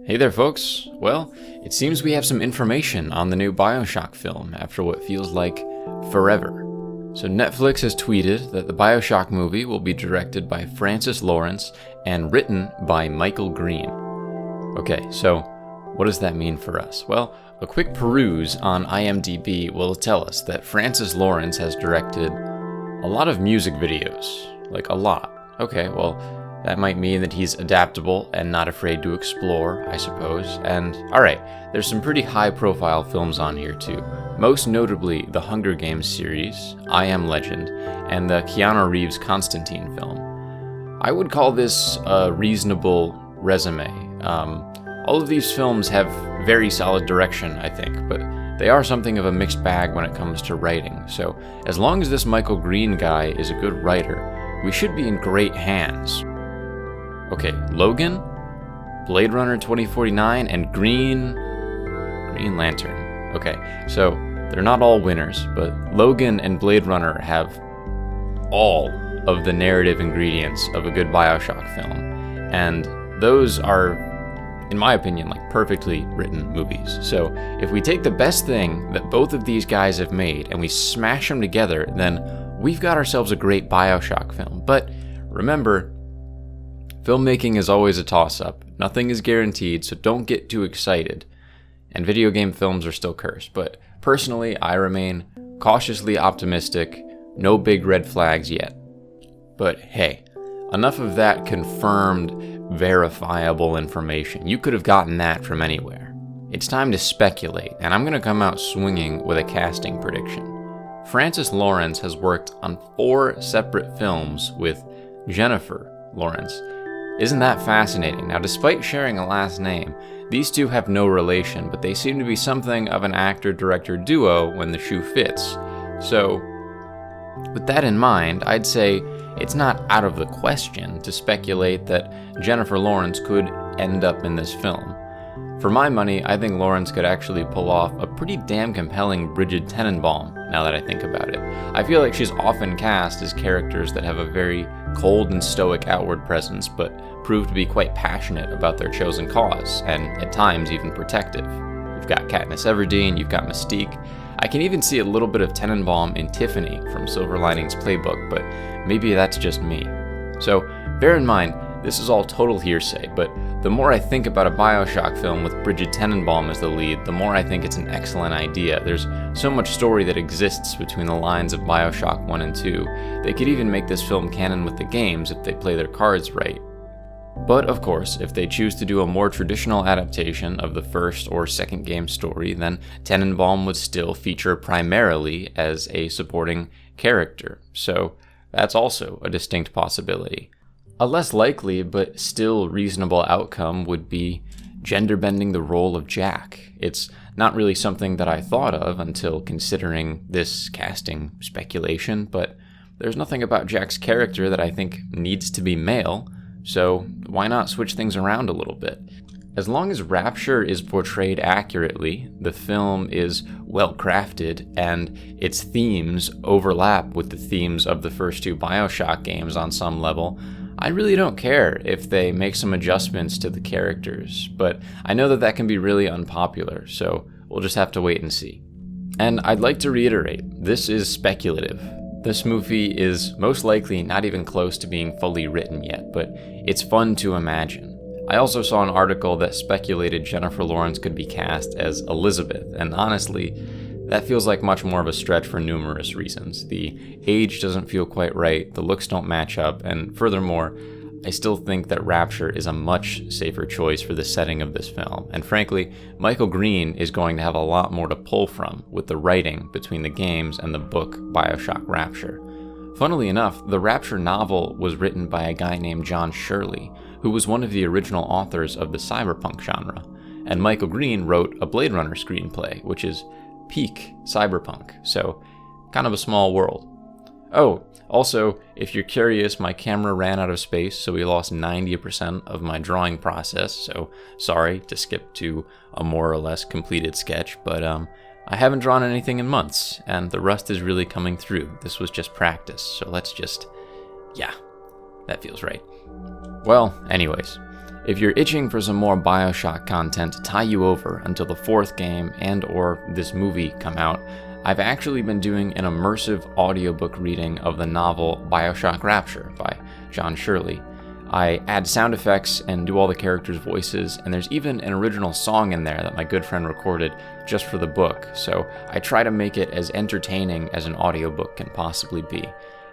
Hey there, folks. Well, it seems we have some information on the new Bioshock film after what feels like forever. So Netflix has tweeted that the Bioshock movie will be directed by Francis Lawrence and written by Michael Green. Okay, so what does that mean for us? Well, a quick peruse on IMDb will tell us that Francis Lawrence has directed a lot of music videos. Like, a lot. Okay, well, that might mean that he's adaptable and not afraid to explore, I suppose. And, alright, there's some pretty high-profile films on here, too. Most notably, the Hunger Games series, I Am Legend, and the Keanu Reeves Constantine film. I would call this a reasonable resume. All of these films have very solid direction, I think, but they are something of a mixed bag when it comes to writing. So, as long as this Michael Green guy is a good writer, we should be in great hands. Okay, Logan, Blade Runner 2049, and Green Lantern. Okay, so they're not all winners, but Logan and Blade Runner have all of the narrative ingredients of a good Bioshock film. And those are, in my opinion, like perfectly written movies. So if we take the best thing that both of these guys have made and we smash them together, then we've got ourselves a great Bioshock film. But remember, filmmaking is always a toss-up. Nothing is guaranteed, so don't get too excited. And video game films are still cursed. But personally, I remain cautiously optimistic. No big red flags yet. But hey, enough of that confirmed, verifiable information. You could have gotten that from anywhere. It's time to speculate, and I'm going to come out swinging with a casting prediction. Francis Lawrence has worked on 4 separate films with Jennifer Lawrence. Isn't that fascinating? Now, despite sharing a last name, these two have no relation, but they seem to be something of an actor-director duo when the shoe fits. So, with that in mind, I'd say it's not out of the question to speculate that Jennifer Lawrence could end up in this film. For my money, I think Lawrence could actually pull off a pretty damn compelling Bridget Tenenbaum, now that I think about it. I feel like she's often cast as characters that have a very cold and stoic outward presence, but prove to be quite passionate about their chosen cause, and at times even protective. You've got Katniss Everdeen, you've got Mystique. I can even see a little bit of Tenenbaum in Tiffany from Silver Linings Playbook, but maybe that's just me. So, bear in mind, this is all total hearsay, but the more I think about a Bioshock film with Bridget Tenenbaum as the lead, the more I think it's an excellent idea. There's so much story that exists between the lines of Bioshock 1 and 2. They could even make this film canon with the games if they play their cards right. But of course, if they choose to do a more traditional adaptation of the first or second game story, then Tenenbaum would still feature primarily as a supporting character. So that's also a distinct possibility. A less likely, but still reasonable outcome would be gender-bending the role of Jack. It's not really something that I thought of until considering this casting speculation, but there's nothing about Jack's character that I think needs to be male, so why not switch things around a little bit? As long as Rapture is portrayed accurately, the film is well-crafted, and its themes overlap with the themes of the first 2 Bioshock games on some level, I really don't care if they make some adjustments to the characters, but I know that that can be really unpopular, so we'll just have to wait and see. And I'd like to reiterate, this is speculative. This movie is most likely not even close to being fully written yet, but it's fun to imagine. I also saw an article that speculated Jennifer Lawrence could be cast as Elizabeth, and honestly, that feels like much more of a stretch for numerous reasons. The age doesn't feel quite right, the looks don't match up, and furthermore, I still think that Rapture is a much safer choice for the setting of this film. And frankly, Michael Green is going to have a lot more to pull from with the writing between the games and the book Bioshock Rapture. Funnily enough, the Rapture novel was written by a guy named John Shirley, who was one of the original authors of the cyberpunk genre. And Michael Green wrote a Blade Runner screenplay, which is peak cyberpunk, so kind of a small world. Oh, also, if you're curious, my camera ran out of space, so we lost 90% of my drawing process, so sorry to skip to a more or less completed sketch, but I haven't drawn anything in months, and the rust is really coming through. This was just practice, so let's just, yeah, that feels right. Well, anyways, If you're itching for some more Bioshock content to tie you over until the 4th game and or this movie come out, I've actually been doing an immersive audiobook reading of the novel Bioshock Rapture by John Shirley. I add sound effects and do all the characters' voices, and there's even an original song in there that my good friend recorded just for the book, so I try to make it as entertaining as an audiobook can possibly be.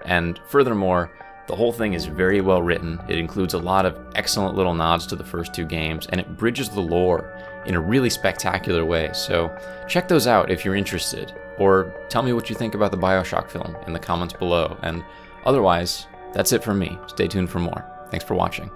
And furthermore, the whole thing is very well written. It includes a lot of excellent little nods to the first 2 games, and it bridges the lore in a really spectacular way, so check those out if you're interested. Or tell me what you think about the Bioshock film in the comments below. And otherwise, that's it from me. Stay tuned for more. Thanks for watching.